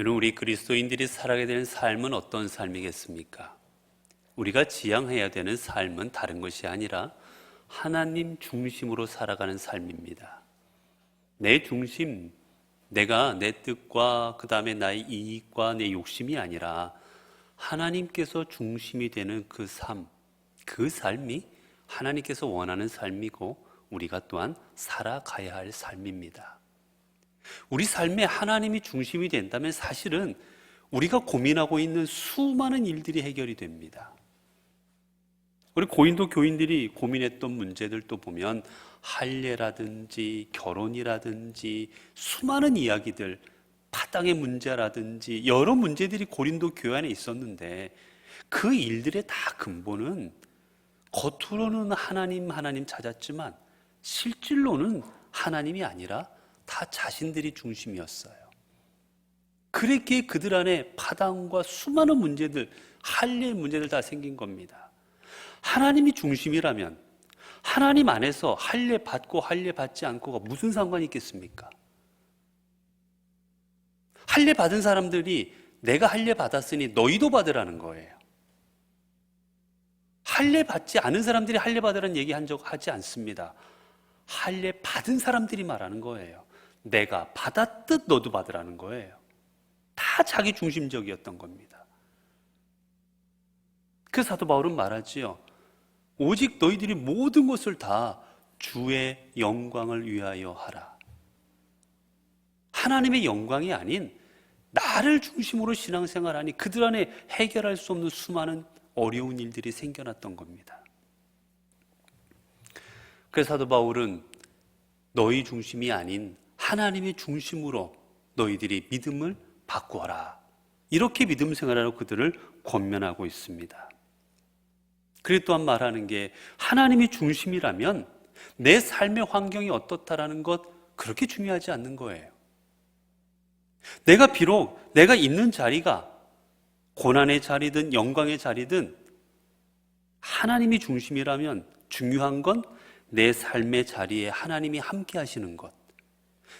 여러분, 우리 그리스도인들이 살아가야 되는 삶은 어떤 삶이겠습니까? 우리가 지향해야 되는 삶은 다른 것이 아니라 하나님 중심으로 살아가는 삶입니다. 내 중심, 내가 내 뜻과 그 다음에 나의 이익과 내 욕심이 아니라 하나님께서 중심이 되는 그 삶, 그 삶이 하나님께서 원하는 삶이고 우리가 또한 살아가야 할 삶입니다. 우리 삶에 하나님이 중심이 된다면 사실은 우리가 고민하고 있는 수많은 일들이 해결이 됩니다. 우리 고린도 교인들이 고민했던 문제들도 보면 할례라든지 결혼이라든지 수많은 이야기들, 파당의 문제라든지 여러 문제들이 고린도 교회 안에 있었는데 그 일들의 다 근본은 겉으로는 하나님 찾았지만 실질로는 하나님이 아니라 다 자신들이 중심이었어요. 그랬기에 그들 안에 파당과 수많은 문제들, 할례의 문제들 다 생긴 겁니다. 하나님이 중심이라면 하나님 안에서 할례 받고 할례 받지 않고가 무슨 상관이 있겠습니까? 할례 받은 사람들이 내가 할례 받았으니 너희도 받으라는 거예요. 할례 받지 않은 사람들이 할례 받으라는 얘기 하지 않습니다. 할례 받은 사람들이 말하는 거예요. 내가 받았듯 너도 받으라는 거예요. 다 자기 중심적이었던 겁니다. 그 사도 바울은 말하지요. 오직 너희들이 모든 것을 다 주의 영광을 위하여 하라. 하나님의 영광이 아닌 나를 중심으로 신앙생활하니 그들 안에 해결할 수 없는 수많은 어려운 일들이 생겨났던 겁니다. 그래서 사도 바울은 너희 중심이 아닌 하나님의 중심으로 너희들이 믿음을 바꾸어라. 이렇게 믿음 생활하라고 그들을 권면하고 있습니다. 그리고 또한 말하는 게 하나님이 중심이라면 내 삶의 환경이 어떻다라는 것 그렇게 중요하지 않는 거예요. 내가 있는 자리가 고난의 자리든 영광의 자리든 하나님이 중심이라면 중요한 건 내 삶의 자리에 하나님이 함께 하시는 것,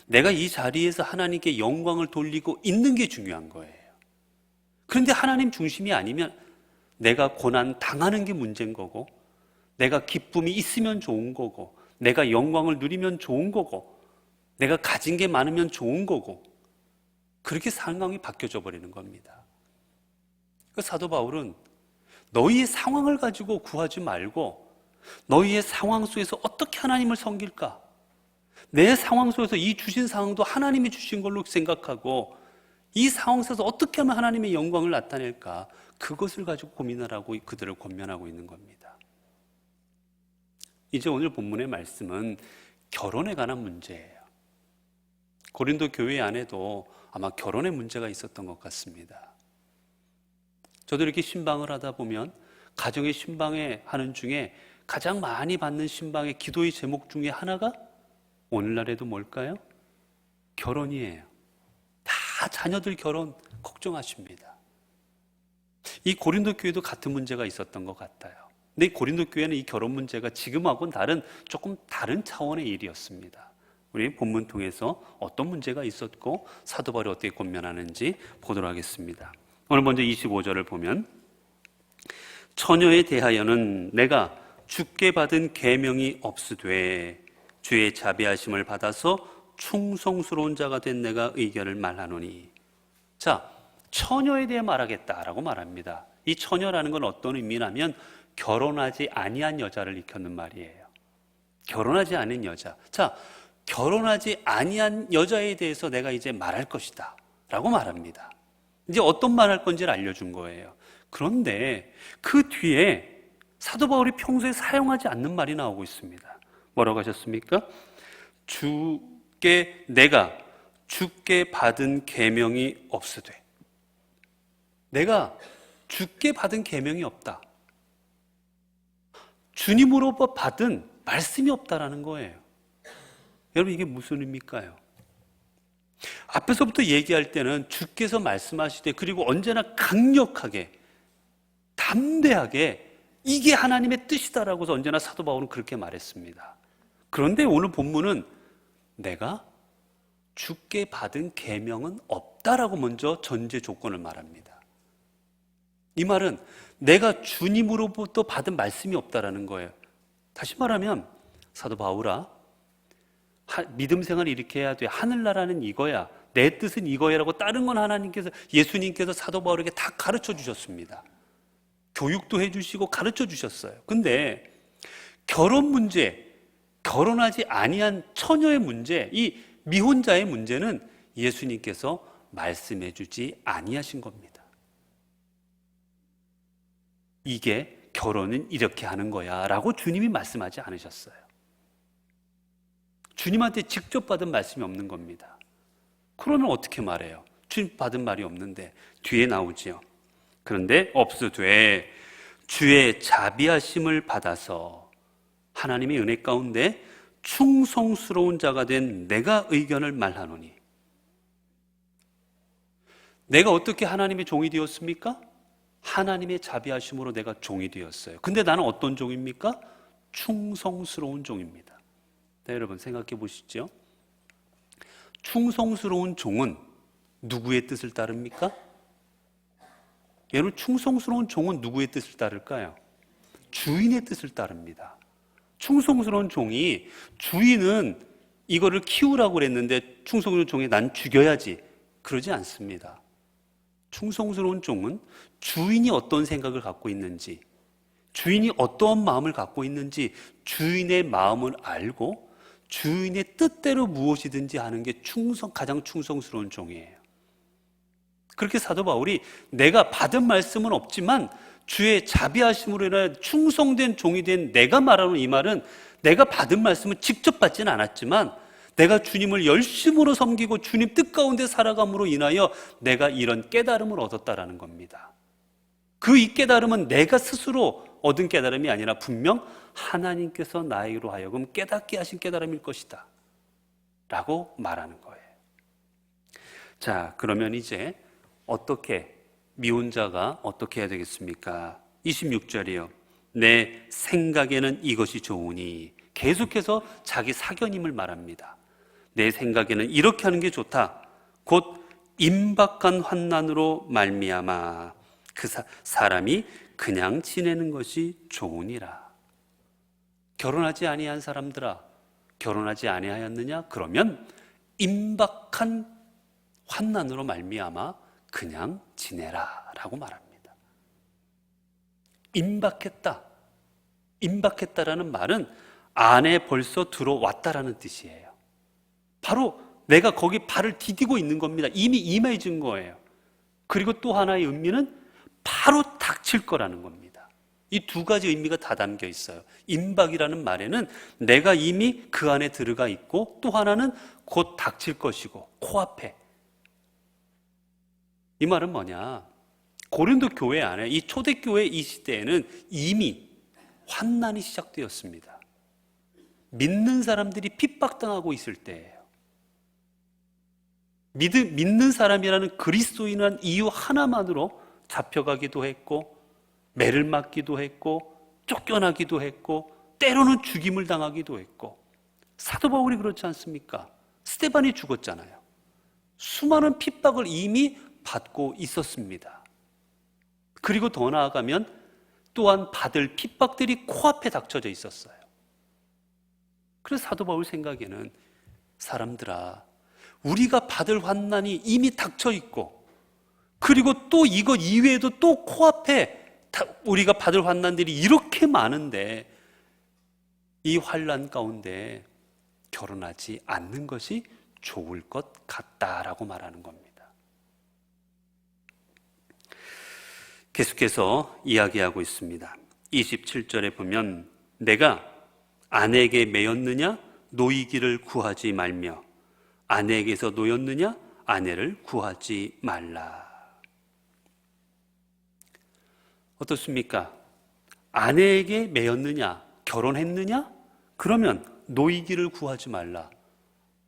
내가 이 자리에서 하나님께 영광을 돌리고 있는 게 중요한 거예요. 그런데 하나님 중심이 아니면 내가 고난 당하는 게 문제인 거고, 내가 기쁨이 있으면 좋은 거고, 내가 영광을 누리면 좋은 거고, 내가 가진 게 많으면 좋은 거고, 그렇게 상황이 바뀌어져 버리는 겁니다. 그 사도 바울은 너희의 상황을 가지고 구하지 말고 너희의 상황 속에서 어떻게 하나님을 섬길까? 내 상황 속에서 이 주신 상황도 하나님이 주신 걸로 생각하고 이 상황 속에서 어떻게 하면 하나님의 영광을 나타낼까? 그것을 가지고 고민하라고 그들을 권면하고 있는 겁니다. 이제 오늘 본문의 말씀은 결혼에 관한 문제예요. 고린도 교회 안에도 아마 결혼의 문제가 있었던 것 같습니다. 저도 이렇게 신방을 하다 보면 가정의 신방에 하는 중에 가장 많이 받는 신방의 기도의 제목 중에 하나가 오늘날에도 뭘까요? 결혼이에요. 다 자녀들 결혼 걱정하십니다. 이 고린도 교회도 같은 문제가 있었던 것 같아요. 근데 이 고린도 교회는 이 결혼 문제가 지금하고는 조금 다른 차원의 일이었습니다. 우리 본문 통해서 어떤 문제가 있었고 사도 바울이 어떻게 권면하는지 보도록 하겠습니다. 오늘 먼저 25절을 보면 처녀에 대하여는 내가 주께 받은 계명이 없으되 주의 자비하심을 받아서 충성스러운 자가 된 내가 의견을 말하노니. 자, 처녀에 대해 말하겠다라고 말합니다. 이 처녀라는 건 어떤 의미냐면 결혼하지 아니한 여자를 일컫는 말이에요. 결혼하지 않은 여자. 자, 결혼하지 아니한 여자에 대해서 내가 이제 말할 것이다 라고 말합니다. 이제 어떤 말 할 건지를 알려준 거예요. 그런데 그 뒤에 사도 바울이 평소에 사용하지 않는 말이 나오고 있습니다. 뭐라고 하셨습니까? 내가 주께 받은 계명이 없으되. 내가 주께 받은 계명이 없다. 주님으로 받은 말씀이 없다라는 거예요. 여러분, 이게 무슨 의미일까요? 앞에서부터 얘기할 때는 주께서 말씀하시되 그리고 언제나 강력하게 담대하게 이게 하나님의 뜻이다라고 해서 언제나 사도 바울은 그렇게 말했습니다. 그런데 오늘 본문은 내가 주께 받은 계명은 없다. 없다라고 먼저 전제 조건을 말합니다. 이 말은 내가 주님으로부터 받은 말씀이 없다라는 거예요. 다시 말하면 사도 바울아, 믿음 생활을 이렇게 해야 돼. 하늘나라는 이거야. 내 뜻은 이거야라고 다른 건 하나님께서, 예수님께서 사도 바울에게 다 가르쳐 주셨습니다. 교육도 해주시고 가르쳐 주셨어요. 근데 결혼 문제, 결혼하지 아니한 처녀의 문제, 이 미혼자의 문제는 예수님께서 말씀해 주지 아니하신 겁니다. 이게 결혼은 이렇게 하는 거야 라고 주님이 말씀하지 않으셨어요. 주님한테 직접 받은 말씀이 없는 겁니다. 그러면 어떻게 말해요? 주님 받은 말이 없는데 뒤에 나오지요. 그런데 없으되 주의 자비하심을 받아서 하나님의 은혜 가운데 충성스러운 자가 된 내가 의견을 말하노니. 내가 어떻게 하나님의 종이 되었습니까? 하나님의 자비하심으로 내가 종이 되었어요. 근데 나는 어떤 종입니까? 충성스러운 종입니다. 네, 여러분 생각해 보시죠. 충성스러운 종은 누구의 뜻을 따릅니까? 여러분, 충성스러운 종은 누구의 뜻을 따를까요? 주인의 뜻을 따릅니다. 충성스러운 종이, 주인은 이거를 키우라고 그랬는데 충성스러운 종이 난 죽여야지, 그러지 않습니다. 충성스러운 종은 주인이 어떤 생각을 갖고 있는지, 주인이 어떤 마음을 갖고 있는지 주인의 마음을 알고 주인의 뜻대로 무엇이든지 하는 게 가장 충성스러운 종이에요. 그렇게 사도 바울이 내가 받은 말씀은 없지만 주의 자비하심으로 인하여 충성된 종이 된 내가 말하는 이 말은, 내가 받은 말씀은 직접 받지는 않았지만 내가 주님을 열심으로 섬기고 주님 뜻 가운데 살아감으로 인하여 내가 이런 깨달음을 얻었다라는 겁니다. 이 깨달음은 내가 스스로 얻은 깨달음이 아니라 분명 하나님께서 나에게로 하여금 깨닫게 하신 깨달음일 것이다 라고 말하는 거예요. 자, 그러면 이제 어떻게, 미혼자가 어떻게 해야 되겠습니까? 26절이요. 내 생각에는 이것이 좋으니, 계속해서 자기 사견임을 말합니다. 내 생각에는 이렇게 하는 게 좋다. 곧 임박한 환난으로 말미암아 그 사람이 그냥 지내는 것이 좋으니라. 결혼하지 아니한 사람들아, 결혼하지 아니하였느냐? 그러면 임박한 환난으로 말미암아 그냥 지내라 라고 말합니다. 임박했다라는 말은 안에 벌써 들어왔다라는 뜻이에요. 바로 내가 거기 발을 디디고 있는 겁니다. 이미 임해진 거예요. 그리고 또 하나의 의미는 바로 닥칠 거라는 겁니다. 이 두 가지 의미가 다 담겨 있어요. 임박이라는 말에는 내가 이미 그 안에 들어가 있고, 또 하나는 곧 닥칠 것이고, 코앞에. 이 말은 뭐냐? 고린도 교회 안에, 이 초대교회 이 시대에는 이미 환난이 시작되었습니다. 믿는 사람들이 핍박당하고 있을 때예요. 믿는 사람이라는 그리스도인이라는 이유 하나만으로 잡혀가기도 했고, 매를 맞기도 했고, 쫓겨나기도 했고, 때로는 죽임을 당하기도 했고. 사도 바울이 그렇지 않습니까? 스데반이 죽었잖아요. 수많은 핍박을 이미 받고 있었습니다. 그리고 더 나아가면 또한 받을 핍박들이 코앞에 닥쳐져 있었어요. 그래서 사도 바울 생각에는, 사람들아, 우리가 받을 환난이 이미 닥쳐 있고, 그리고 또 이것 이외에도 또 코앞에 우리가 받을 환난들이 이렇게 많은데, 이 환난 가운데 결혼하지 않는 것이 좋을 것 같다라고 말하는 겁니다. 계속해서 이야기하고 있습니다. 27절에 보면 내가 아내에게 매였느냐? 노이기를 구하지 말며, 아내에게서 노였느냐? 아내를 구하지 말라. 어떻습니까? 아내에게 매였느냐? 결혼했느냐? 그러면 노이기를 구하지 말라.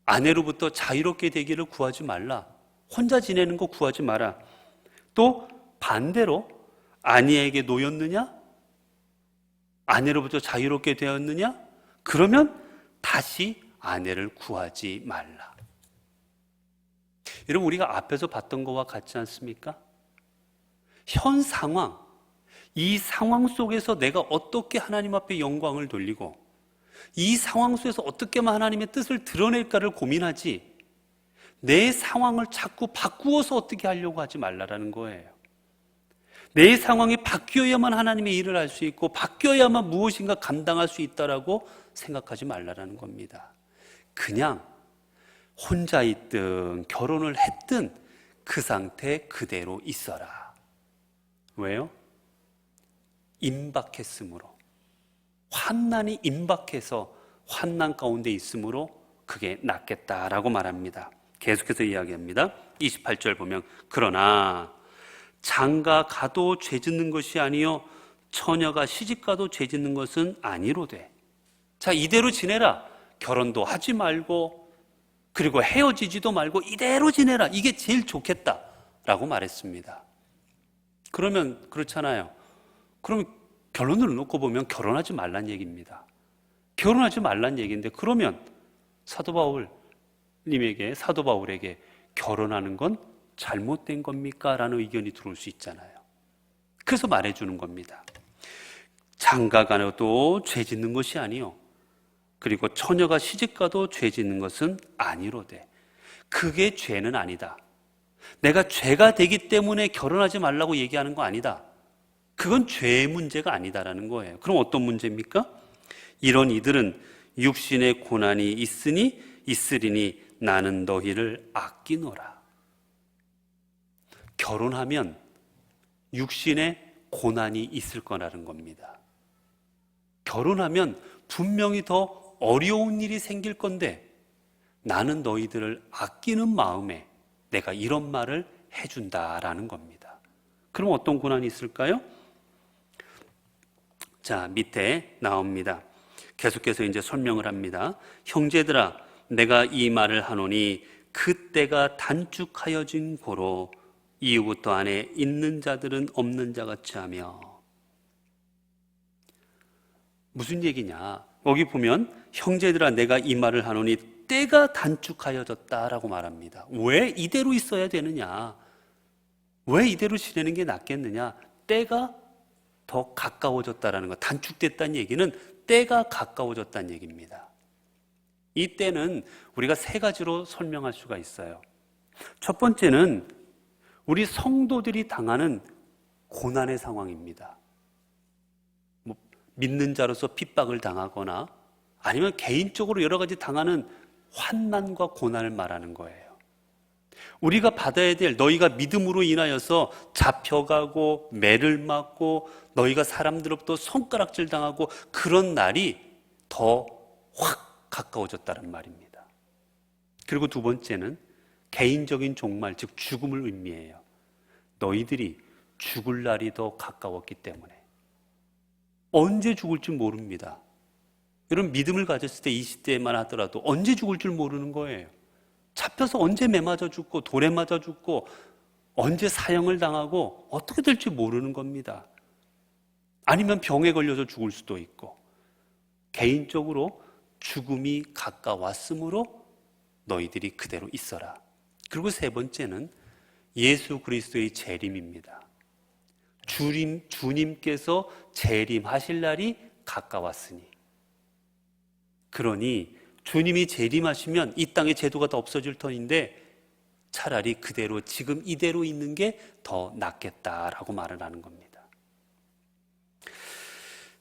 아내로부터 자유롭게 되기를 구하지 말라. 혼자 지내는 거 구하지 마라. 또 반대로 아내에게 놓였느냐? 아내로부터 자유롭게 되었느냐? 그러면 다시 아내를 구하지 말라. 여러분, 우리가 앞에서 봤던 것과 같지 않습니까? 현 상황, 이 상황 속에서 내가 어떻게 하나님 앞에 영광을 돌리고 이 상황 속에서 어떻게만 하나님의 뜻을 드러낼까를 고민하지, 내 상황을 자꾸 바꾸어서 어떻게 하려고 하지 말라라는 거예요. 내 상황이 바뀌어야만 하나님의 일을 할 수 있고 바뀌어야만 무엇인가 감당할 수 있다라고 생각하지 말라라는 겁니다. 그냥 혼자 있든 결혼을 했든 그 상태 그대로 있어라. 왜요? 임박했으므로, 환난이 임박해서 환난 가운데 있으므로 그게 낫겠다라고 말합니다. 계속해서 이야기합니다. 28절 보면, 그러나 장가 가도 죄 짓는 것이 아니요 처녀가 시집가도 죄 짓는 것은 아니로되. 자, 이대로 지내라. 결혼도 하지 말고 그리고 헤어지지도 말고 이대로 지내라. 이게 제일 좋겠다라고 말했습니다. 그러면 그렇잖아요. 그럼 결론을 놓고 보면 결혼하지 말란 얘기입니다. 결혼하지 말란 얘기인데, 그러면 사도 바울에게 결혼하는 건 잘못된 겁니까? 라는 의견이 들어올 수 있잖아요. 그래서 말해주는 겁니다. 장가가도 죄 짓는 것이 아니요 그리고 처녀가 시집가도 죄 짓는 것은 아니로되. 그게 죄는 아니다. 내가 죄가 되기 때문에 결혼하지 말라고 얘기하는 거 아니다. 그건 죄의 문제가 아니다라는 거예요. 그럼 어떤 문제입니까? 이런 이들은 육신의 고난이 있으리니 나는 너희를 아끼노라. 결혼하면 육신의 고난이 있을 거라는 겁니다. 결혼하면 분명히 더 어려운 일이 생길 건데 나는 너희들을 아끼는 마음에 내가 이런 말을 해준다라는 겁니다. 그럼 어떤 고난이 있을까요? 자, 밑에 나옵니다. 계속해서 이제 설명을 합니다. 형제들아, 내가 이 말을 하노니 그때가 단축하여진 고로 이후부터 안에 있는 자들은 없는 자 같이 하며. 무슨 얘기냐? 여기 보면 형제들아 내가 이 말을 하노니 때가 단축하여졌다라고 말합니다. 왜 이대로 있어야 되느냐? 왜 이대로 지내는 게 낫겠느냐? 때가 더 가까워졌다라는 거. 단축됐다는 얘기는 때가 가까워졌다는 얘기입니다. 이 때는 우리가 세 가지로 설명할 수가 있어요. 첫 번째는 우리 성도들이 당하는 고난의 상황입니다. 믿는 자로서 핍박을 당하거나 아니면 개인적으로 여러 가지 당하는 환난과 고난을 말하는 거예요. 우리가 받아야 될, 너희가 믿음으로 인하여서 잡혀가고 매를 맞고 너희가 사람들로부터 손가락질 당하고 그런 날이 더 확 가까워졌다는 말입니다. 그리고 두 번째는 개인적인 종말, 즉 죽음을 의미해요. 너희들이 죽을 날이 더 가까웠기 때문에. 언제 죽을지 모릅니다. 여러분, 믿음을 가졌을 때 20대만 하더라도 언제 죽을 줄 모르는 거예요. 잡혀서 언제 매 맞아 죽고 돌에 맞아 죽고 언제 사형을 당하고 어떻게 될지 모르는 겁니다. 아니면 병에 걸려서 죽을 수도 있고. 개인적으로 죽음이 가까웠으므로 너희들이 그대로 있어라. 그리고 세 번째는 예수 그리스도의 재림입니다. 주님께서 재림하실 날이 가까웠으니. 그러니 주님이 재림하시면 이 땅의 제도가 다 없어질 터인데 차라리 그대로 지금 이대로 있는 게 더 낫겠다라고 말을 하는 겁니다.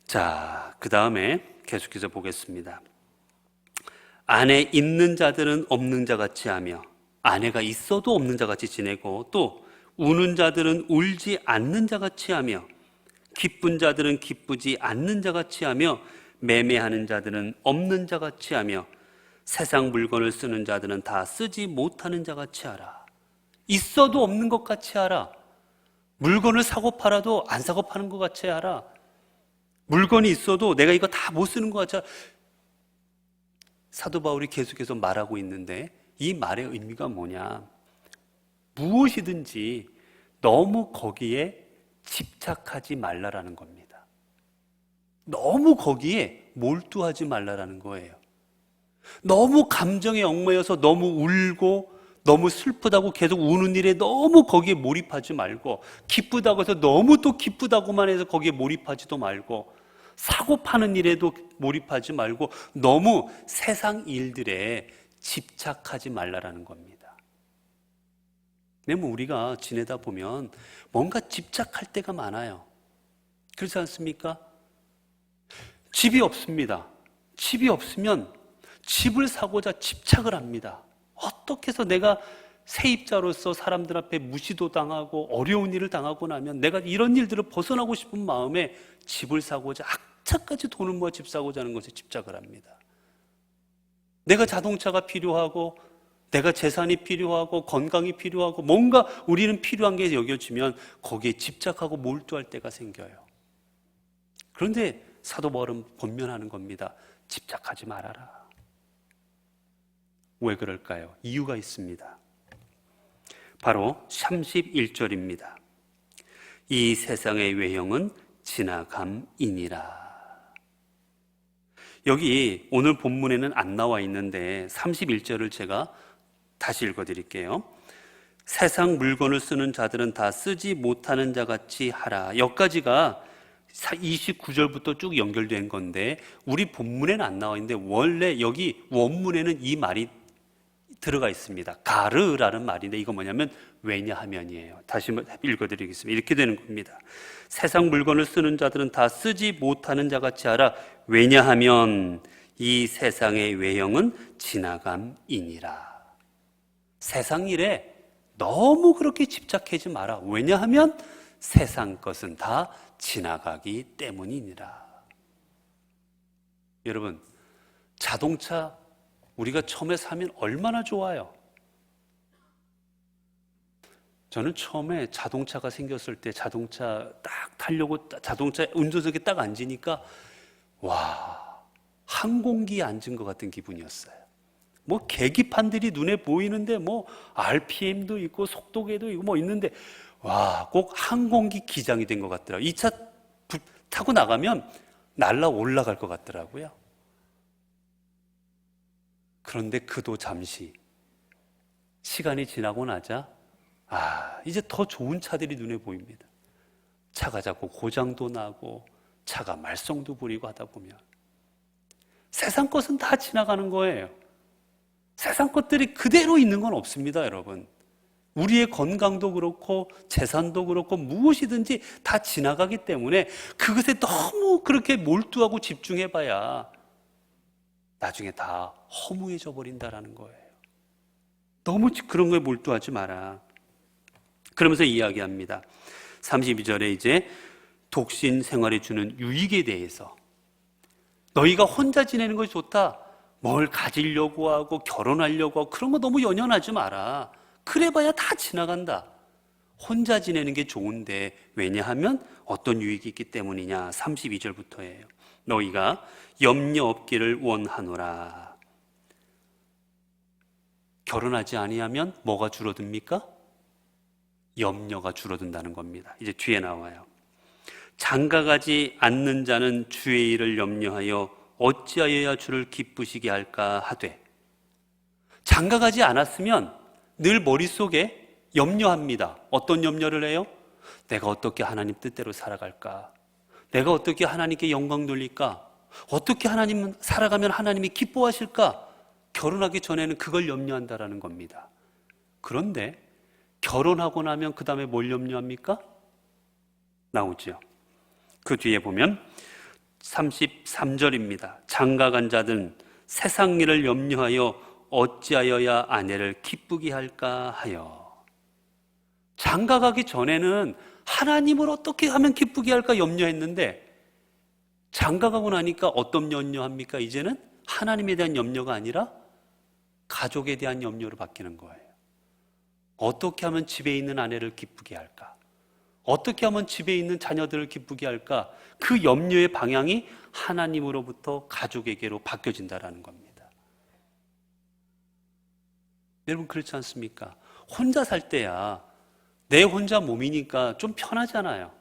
자, 그 다음에 계속해서 보겠습니다. 안에 있는 자들은 없는 자 같이 하며, 아내가 있어도 없는 자 같이 지내고, 또 우는 자들은 울지 않는 자 같이 하며, 기쁜 자들은 기쁘지 않는 자 같이 하며, 매매하는 자들은 없는 자 같이 하며, 세상 물건을 쓰는 자들은 다 쓰지 못하는 자 같이 하라. 있어도 없는 것 같이 하라. 물건을 사고 팔아도 안 사고 파는 것 같이 하라. 물건이 있어도 내가 이거 다 못 쓰는 것 같이 하라. 사도 바울이 계속해서 말하고 있는데 이 말의 의미가 뭐냐? 무엇이든지 너무 거기에 집착하지 말라라는 겁니다. 너무 거기에 몰두하지 말라라는 거예요. 너무 감정에 얽매여서 너무 울고 너무 슬프다고 계속 우는 일에 너무 거기에 몰입하지 말고, 기쁘다고 해서 너무 또 기쁘다고만 해서 거기에 몰입하지도 말고, 사고 파는 일에도 몰입하지 말고 너무 세상 일들에 집착하지 말라라는 겁니다. 왜냐면 우리가 지내다 보면 뭔가 집착할 때가 많아요. 그렇지 않습니까? 집이 없습니다. 집이 없으면 집을 사고자 집착을 합니다. 어떻게 해서 내가 세입자로서 사람들 앞에 무시도 당하고 어려운 일을 당하고 나면 내가 이런 일들을 벗어나고 싶은 마음에 집을 사고자 악착같이 돈을 모아 집 사고자 하는 것에 집착을 합니다. 내가 자동차가 필요하고 내가 재산이 필요하고 건강이 필요하고 뭔가 우리는 필요한 게 여겨지면 거기에 집착하고 몰두할 때가 생겨요. 그런데 사도 바울은 권면하는 겁니다. 집착하지 말아라. 왜 그럴까요? 이유가 있습니다. 바로 31절입니다. 이 세상의 외형은 지나감이니라. 여기 오늘 본문에는 안 나와 있는데 31절을 제가 다시 읽어드릴게요. 세상 물건을 쓰는 자들은 다 쓰지 못하는 자같이 하라. 여기까지가 29절부터 쭉 연결된 건데 우리 본문에는 안 나와 있는데 원래 여기 원문에는 이 말이 들어가 있습니다. 가르라는 말인데 이거 뭐냐면 왜냐하면이에요. 다시 읽어드리겠습니다. 이렇게 되는 겁니다. 세상 물건을 쓰는 자들은 다 쓰지 못하는 자같이 하라. 왜냐하면 이 세상의 외형은 지나감이니라. 세상 일에 너무 그렇게 집착하지 마라. 왜냐하면 세상 것은 다 지나가기 때문이니라. 여러분, 자동차 우리가 처음에 사면 얼마나 좋아요. 저는 처음에 자동차가 생겼을 때 자동차 딱 타려고 자동차 운전석에 딱 앉으니까 와, 항공기에 앉은 것 같은 기분이었어요. 뭐 계기판들이 눈에 보이는데 뭐 RPM도 있고 속도계도 있고 뭐 있는데 와, 꼭 항공기 기장이 된 것 같더라고요. 이 차 타고 나가면 날아 올라갈 것 같더라고요. 그런데 그도 잠시 시간이 지나고 나자 이제 더 좋은 차들이 눈에 보입니다. 차가 자꾸 고장도 나고 차가 말썽도 부리고 하다 보면 세상 것은 다 지나가는 거예요. 세상 것들이 그대로 있는 건 없습니다, 여러분. 우리의 건강도 그렇고 재산도 그렇고 무엇이든지 다 지나가기 때문에 그것에 너무 그렇게 몰두하고 집중해봐야 나중에 다 허무해져 버린다라는 거예요. 너무 그런 거에 몰두하지 마라. 그러면서 이야기합니다. 32절에 이제 독신 생활에 주는 유익에 대해서 너희가 혼자 지내는 것이 좋다. 뭘 가지려고 하고 결혼하려고 하고 그런 거 너무 연연하지 마라. 그래봐야 다 지나간다. 혼자 지내는 게 좋은데 왜냐하면 어떤 유익이 있기 때문이냐. 32절부터예요. 너희가 염려 없기를 원하노라. 결혼하지 아니하면 뭐가 줄어듭니까? 염려가 줄어든다는 겁니다. 이제 뒤에 나와요. 장가가지 않는 자는 주의 일을 염려하여 어찌하여야 주를 기쁘시게 할까 하되, 장가가지 않았으면 늘 머릿속에 염려합니다. 어떤 염려를 해요? 내가 어떻게 하나님 뜻대로 살아갈까? 내가 어떻게 하나님께 영광 돌릴까? 어떻게 하나님 살아가면 하나님이 기뻐하실까? 결혼하기 전에는 그걸 염려한다라는 겁니다. 그런데 결혼하고 나면 그 다음에 뭘 염려합니까? 나오죠. 그 뒤에 보면 33절입니다. 장가간 자들은 세상 일을 염려하여 어찌하여야 아내를 기쁘게 할까 하여. 장가가기 전에는 하나님을 어떻게 하면 기쁘게 할까 염려했는데 장가가고 나니까 어떤 염려합니까? 이제는 하나님에 대한 염려가 아니라 가족에 대한 염려로 바뀌는 거예요. 어떻게 하면 집에 있는 아내를 기쁘게 할까? 어떻게 하면 집에 있는 자녀들을 기쁘게 할까? 그 염려의 방향이 하나님으로부터 가족에게로 바뀌어진다는 겁니다. 여러분 그렇지 않습니까? 혼자 살 때야 내 혼자 몸이니까 좀 편하잖아요.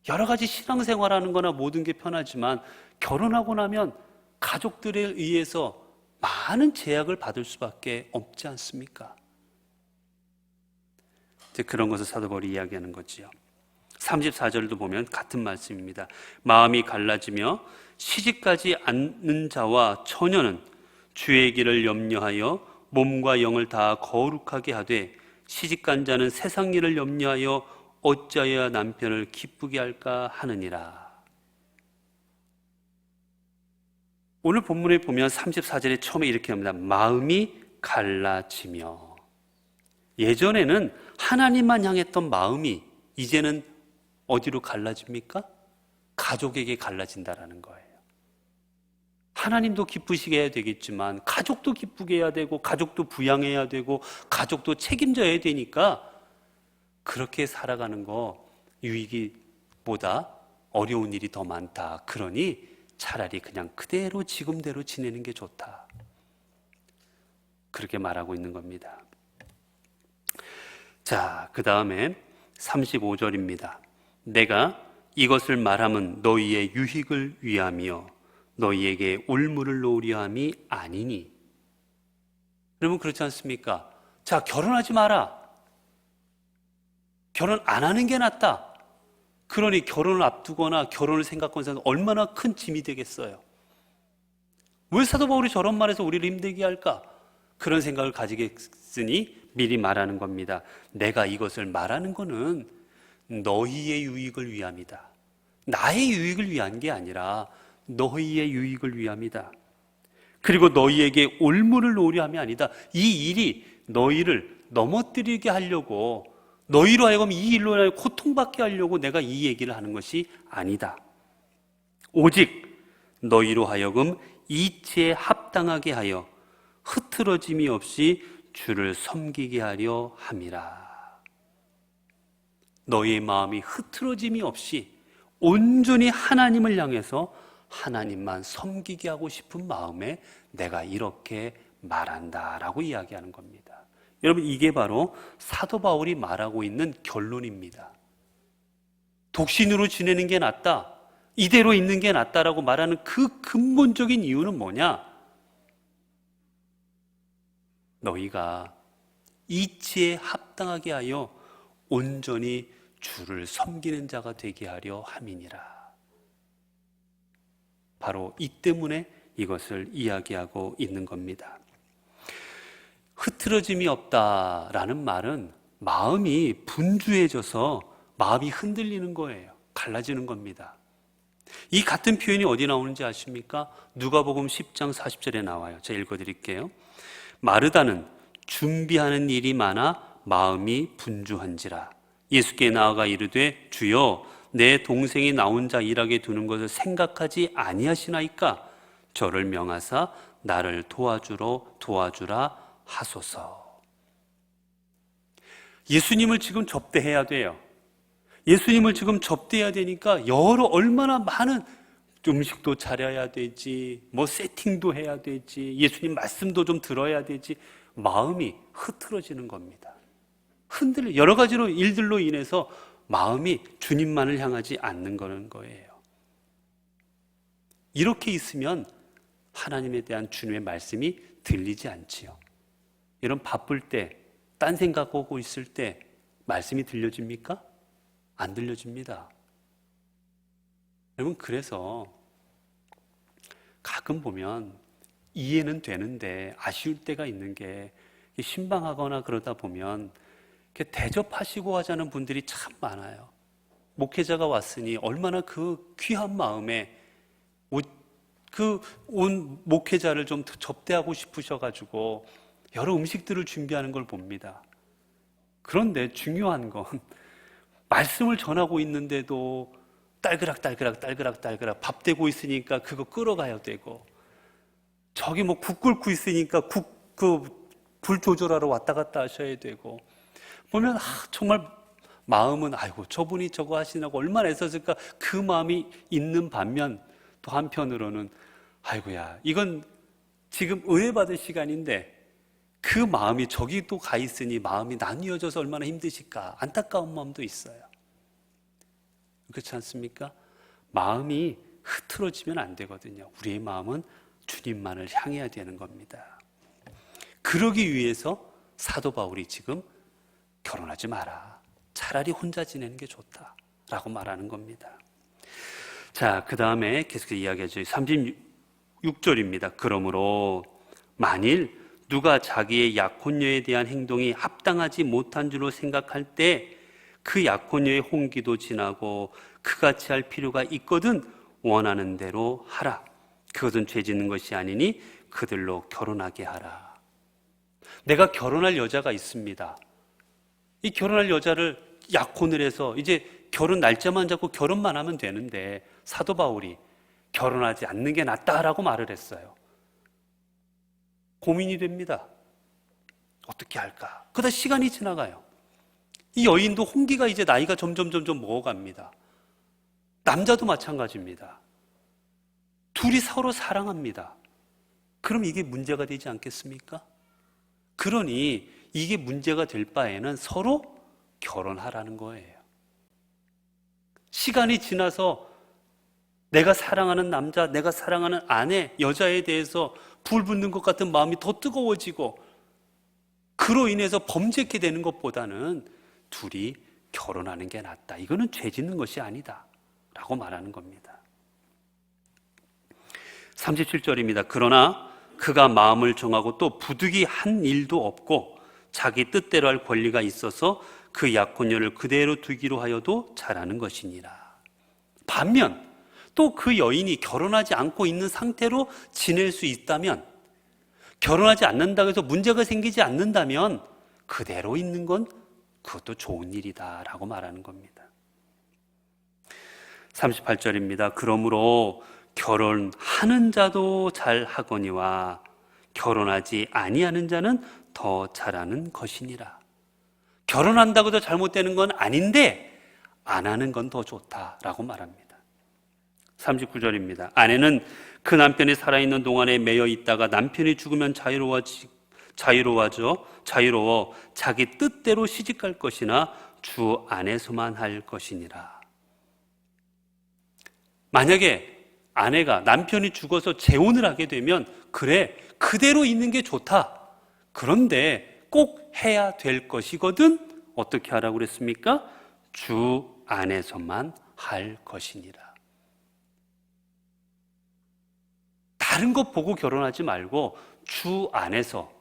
여러 가지 신앙생활하는 거나 모든 게 편하지만 결혼하고 나면 가족들에 의해서 많은 제약을 받을 수밖에 없지 않습니까? 이제 그런 것을 사도 바울이 이야기하는 거지요. 34절도 보면 같은 말씀입니다. 마음이 갈라지며 시집가지 않는 자와 처녀는 주의 길을 염려하여 몸과 영을 다 거룩하게 하되 시집간 자는 세상 일을 염려하여 어찌하여 남편을 기쁘게 할까 하느니라. 오늘 본문에 보면 34절에 처음에 이렇게 합니다. 마음이 갈라지며. 예전에는 하나님만 향했던 마음이 이제는 어디로 갈라집니까? 가족에게 갈라진다라는 거예요. 하나님도 기쁘시게 해야 되겠지만 가족도 기쁘게 해야 되고 가족도 부양해야 되고 가족도 책임져야 되니까 그렇게 살아가는 거 유익이보다 어려운 일이 더 많다. 그러니 차라리 그냥 그대로 지금대로 지내는 게 좋다. 그렇게 말하고 있는 겁니다. 자, 그 다음에 35절입니다. 내가 이것을 말함은 너희의 유익을 위하며 너희에게 올무를 놓으려 함이 아니니. 여러분 그렇지 않습니까? 자, 결혼하지 마라. 결혼 안 하는 게 낫다. 그러니 결혼을 앞두거나 결혼을 생각하는 사람은 얼마나 큰 짐이 되겠어요. 왜 사도 바울이 저런 말에서 우리를 힘들게 할까? 그런 생각을 가지겠으니 미리 말하는 겁니다. 내가 이것을 말하는 거는 너희의 유익을 위함이다. 나의 유익을 위한 게 아니라 너희의 유익을 위함이다. 그리고 너희에게 올무를 놓으려 함이 아니다. 이 일이 너희를 넘어뜨리게 하려고, 너희로 하여금 이 일로 인하여 고통받게 하려고 내가 이 얘기를 하는 것이 아니다. 오직 너희로 하여금 이치에 합당하게 하여 흐트러짐이 없이 주를 섬기게 하려 함이라. 너희의 마음이 흐트러짐이 없이 온전히 하나님을 향해서 하나님만 섬기게 하고 싶은 마음에 내가 이렇게 말한다라고 이야기하는 겁니다. 여러분, 이게 바로 사도 바울이 말하고 있는 결론입니다. 독신으로 지내는 게 낫다, 이대로 있는 게 낫다라고 말하는 그 근본적인 이유는 뭐냐? 너희가 이치에 합당하게 하여 온전히 주를 섬기는 자가 되게 하려 함이니라. 바로 이 때문에 이것을 이야기하고 있는 겁니다. 흐트러짐이 없다라는 말은 마음이 분주해져서 마음이 흔들리는 거예요. 갈라지는 겁니다. 이 같은 표현이 어디 나오는지 아십니까? 누가복음 10장 40절에 나와요. 제가 읽어드릴게요. 마르다는 준비하는 일이 많아 마음이 분주한지라 예수께 나아가 이르되 주여 내 동생이 나 혼자 일하게 두는 것을 생각하지 아니하시나이까 저를 명하사 나를 도와주라 하소서. 예수님을 지금 접대해야 돼요. 예수님을 지금 접대해야 되니까 얼마나 많은 음식도 차려야 되지, 세팅도 해야 되지, 예수님 말씀도 좀 들어야 되지. 마음이 흐트러지는 겁니다. 흔들려. 여러 가지로 일들로 인해서 마음이 주님만을 향하지 않는 거예요. 이렇게 있으면 하나님에 대한 주님의 말씀이 들리지 않지요. 이런 바쁠 때, 딴 생각하고 있을 때 말씀이 들려집니까? 안 들려집니다. 여러분, 그래서 가끔 보면 이해는 되는데 아쉬울 때가 있는 게, 신방하거나 그러다 보면 대접하시고 하자는 분들이 참 많아요. 목회자가 왔으니 얼마나 그 귀한 마음에 온 목회자를 좀 접대하고 싶으셔가지고 여러 음식들을 준비하는 걸 봅니다. 그런데 중요한 건 말씀을 전하고 있는데도 딸그락 밥 되고 있으니까 그거 끌어가야 되고, 저기 국 끓고 있으니까 불 조절하러 왔다 갔다 하셔야 되고, 보면 정말 마음은 아이고 저분이 저거 하시냐고 얼마나 애썼을까, 그 마음이 있는 반면 또 한편으로는 아이고야 이건 지금 은혜 받을 시간인데 그 마음이 저기 또 가 있으니 마음이 나뉘어져서 얼마나 힘드실까, 안타까운 마음도 있어요. 그렇지 않습니까? 마음이 흐트러지면 안 되거든요. 우리의 마음은 주님만을 향해야 되는 겁니다. 그러기 위해서 사도 바울이 지금 결혼하지 마라. 차라리 혼자 지내는 게 좋다라고 말하는 겁니다. 자, 그 다음에 계속해서 이야기하죠. 36절입니다. 그러므로 만일 누가 자기의 약혼녀에 대한 행동이 합당하지 못한 줄로 생각할 때 그 약혼녀의 홍기도 지나고 그같이 할 필요가 있거든 원하는 대로 하라. 그것은 죄 짓는 것이 아니니 그들로 결혼하게 하라. 내가 결혼할 여자가 있습니다. 이 결혼할 여자를 약혼을 해서 이제 결혼 날짜만 잡고 결혼만 하면 되는데 사도 바울이 결혼하지 않는 게 낫다라고 말을 했어요. 고민이 됩니다. 어떻게 할까? 그러다 시간이 지나가요. 이 여인도 홍기가 이제 나이가 점점 먹어갑니다. 남자도 마찬가지입니다. 둘이 서로 사랑합니다. 그럼 이게 문제가 되지 않겠습니까? 그러니 이게 문제가 될 바에는 서로 결혼하라는 거예요. 시간이 지나서 내가 사랑하는 남자, 내가 사랑하는 아내, 여자에 대해서 불 붙는 것 같은 마음이 더 뜨거워지고 그로 인해서 범죄케 되는 것보다는 둘이 결혼하는 게 낫다. 이거는 죄 짓는 것이 아니다 라고 말하는 겁니다. 37절입니다. 그러나 그가 마음을 정하고 또 부득이 한 일도 없고 자기 뜻대로 할 권리가 있어서 그 약혼녀를 그대로 두기로 하여도 잘하는 것이니라. 반면 또 그 여인이 결혼하지 않고 있는 상태로 지낼 수 있다면, 결혼하지 않는다고 해서 문제가 생기지 않는다면 그대로 있는 건 그것도 좋은 일이다 라고 말하는 겁니다. 38절입니다. 그러므로 결혼하는 자도 잘하거니와 결혼하지 아니하는 자는 더 잘하는 것이니라. 결혼한다고 해서 잘못되는 건 아닌데 안 하는 건 더 좋다라고 말합니다. 39절입니다. 아내는 그 남편이 살아있는 동안에 매여 있다가 남편이 죽으면 자유로워 자기 뜻대로 시집갈 것이나 주 안에서만 할 것이니라. 만약에 아내가 남편이 죽어서 재혼을 하게 되면 그래, 그대로 있는 게 좋다. 그런데 꼭 해야 될 것이거든. 어떻게 하라고 그랬습니까? 주 안에서만 할 것이니라. 다른 것 보고 결혼하지 말고 주 안에서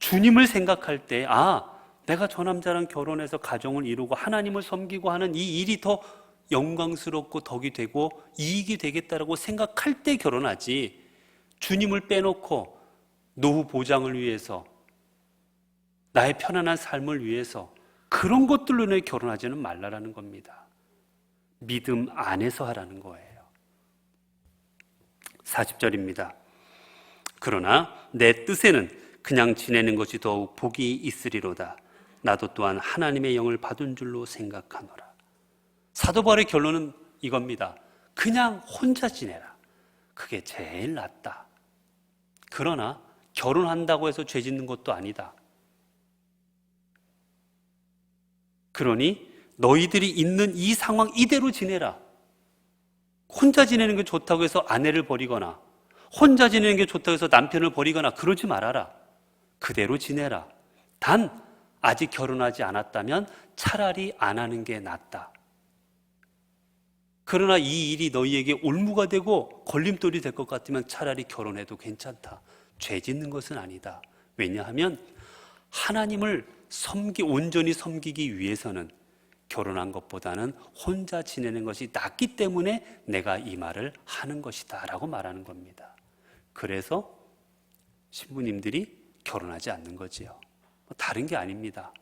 주님을 생각할 때, 내가 저 남자랑 결혼해서 가정을 이루고 하나님을 섬기고 하는 이 일이 더 영광스럽고 덕이 되고 이익이 되겠다라고 생각할 때 결혼하지, 주님을 빼놓고 노후 보장을 위해서, 나의 편안한 삶을 위해서 그런 것들로 인해 결혼하지는 말라라는 겁니다. 믿음 안에서 하라는 거예요. 40절입니다. 그러나 내 뜻에는 그냥 지내는 것이 더욱 복이 있으리로다. 나도 또한 하나님의 영을 받은 줄로 생각하노라. 사도 바울의 결론은 이겁니다. 그냥 혼자 지내라. 그게 제일 낫다. 그러나 결혼한다고 해서 죄 짓는 것도 아니다. 그러니 너희들이 있는 이 상황 이대로 지내라. 혼자 지내는 게 좋다고 해서 아내를 버리거나 혼자 지내는 게 좋다고 해서 남편을 버리거나 그러지 말아라. 그대로 지내라. 단 아직 결혼하지 않았다면 차라리 안 하는 게 낫다. 그러나 이 일이 너희에게 올무가 되고 걸림돌이 될 것 같으면 차라리 결혼해도 괜찮다. 죄 짓는 것은 아니다. 왜냐하면 하나님을 온전히 섬기기 위해서는 결혼한 것보다는 혼자 지내는 것이 낫기 때문에 내가 이 말을 하는 것이다 라고 말하는 겁니다. 그래서 신부님들이 결혼하지 않는 거지요. 다른 게 아닙니다.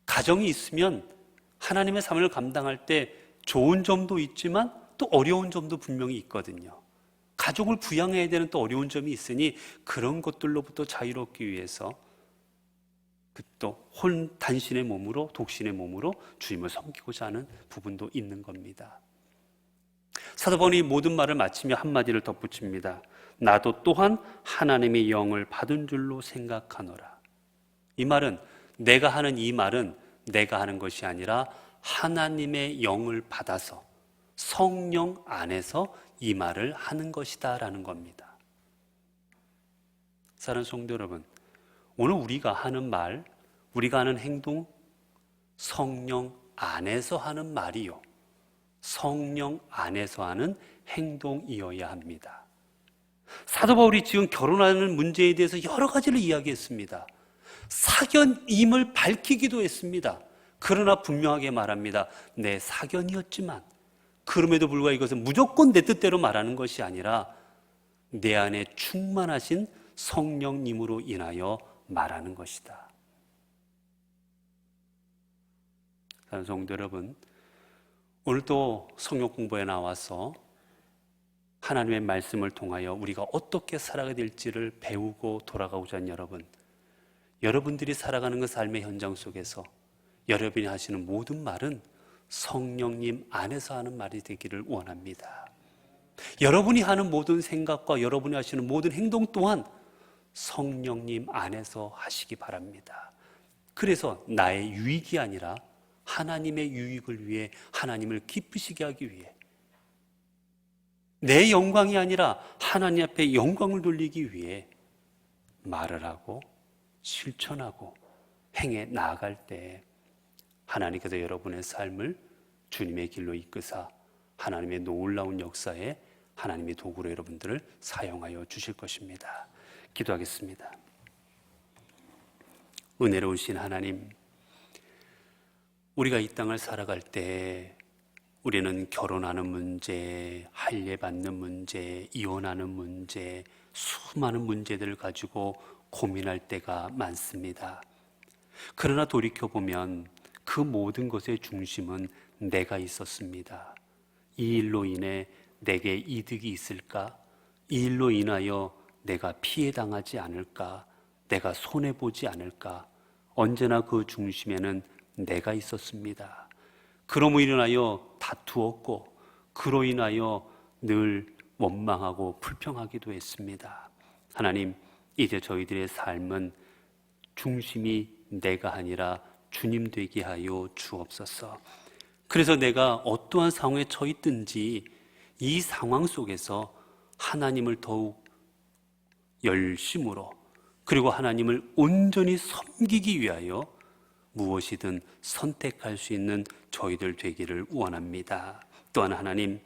가정이 있으면 하나님의 삶을 감당할 때 좋은 점도 있지만 또 어려운 점도 분명히 있거든요. 가족을 부양해야 되는 또 어려운 점이 있으니 그런 것들로부터 자유롭기 위해서 또 단신의 몸으로, 독신의 몸으로 주님을 섬기고자 하는 부분도 있는 겁니다. 사도 바울이 모든 말을 마치며 한마디를 덧붙입니다. 나도 또한 하나님의 영을 받은 줄로 생각하노라. 이 말은, 내가 하는 이 말은 내가 하는 것이 아니라 하나님의 영을 받아서 성령 안에서 이 말을 하는 것이다 라는 겁니다. 사랑하는 성도 여러분, 오늘 우리가 하는 말, 우리가 하는 행동, 성령 안에서 하는 말이요, 성령 안에서 하는 행동이어야 합니다. 사도 바울이 지금 결혼하는 문제에 대해서 여러 가지를 이야기했습니다. 사견임을 밝히기도 했습니다. 그러나 분명하게 말합니다. 내 사견이었지만 그럼에도 불구하고 이것은 무조건 내 뜻대로 말하는 것이 아니라 내 안에 충만하신 성령님으로 인하여 말하는 것이다. 사랑하는 성도 여러분, 오늘도 성경 공부에 나와서 하나님의 말씀을 통하여 우리가 어떻게 살아가야 될지를 배우고 돌아가고자 하는 여러분, 여러분들이 살아가는 그 삶의 현장 속에서 여러분이 하시는 모든 말은 성령님 안에서 하는 말이 되기를 원합니다. 여러분이 하는 모든 생각과 여러분이 하시는 모든 행동 또한 성령님 안에서 하시기 바랍니다. 그래서 나의 유익이 아니라 하나님의 유익을 위해, 하나님을 기쁘시게 하기 위해, 내 영광이 아니라 하나님 앞에 영광을 돌리기 위해 말을 하고 실천하고 행해 나아갈 때 하나님께서 여러분의 삶을 주님의 길로 이끄사 하나님의 놀라운 역사에 하나님의 도구로 여러분들을 사용하여 주실 것입니다. 기도하겠습니다. 은혜로우신 하나님, 우리가 이 땅을 살아갈 때 우리는 결혼하는 문제, 할례 받는 문제, 이혼하는 문제, 수많은 문제들을 가지고 고민할 때가 많습니다. 그러나 돌이켜보면 그 모든 것의 중심은 내가 있었습니다. 이 일로 인해 내게 이득이 있을까? 이 일로 인하여 내가 피해당하지 않을까? 내가 손해보지 않을까? 언제나 그 중심에는 내가 있었습니다. 그러므로 인하여 다투었고 그로 인하여 늘 원망하고 불평하기도 했습니다. 하나님, 이제 저희들의 삶은 중심이 내가 아니라 주님 되게 하여 주옵소서. 그래서 내가 어떠한 상황에 처했든지 이 상황 속에서 하나님을 더욱 열심으로, 그리고 하나님을 온전히 섬기기 위하여 무엇이든 선택할 수 있는 저희들 되기를 원합니다. 또한 하나님,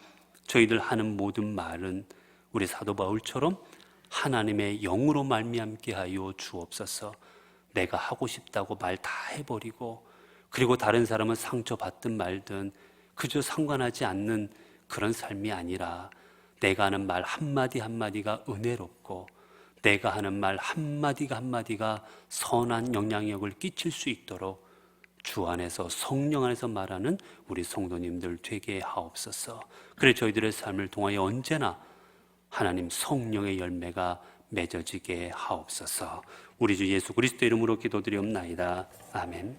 저희들 하는 모든 말은 우리 사도 바울처럼 하나님의 영으로 말미암게 하여 주옵소서. 내가 하고 싶다고 말 다 해버리고, 그리고 다른 사람은 상처받든 말든 그저 상관하지 않는 그런 삶이 아니라 내가 하는 말 한마디 한마디가 은혜롭고 내가 하는 말 한마디가 한마디가 선한 영향력을 끼칠 수 있도록 주 안에서, 성령 안에서 말하는 우리 성도님들 되게 하옵소서. 그래 저희들의 삶을 통하여 언제나 하나님 성령의 열매가 맺어지게 하옵소서. 우리 주 예수 그리스도 이름으로 기도드리옵나이다. 아멘.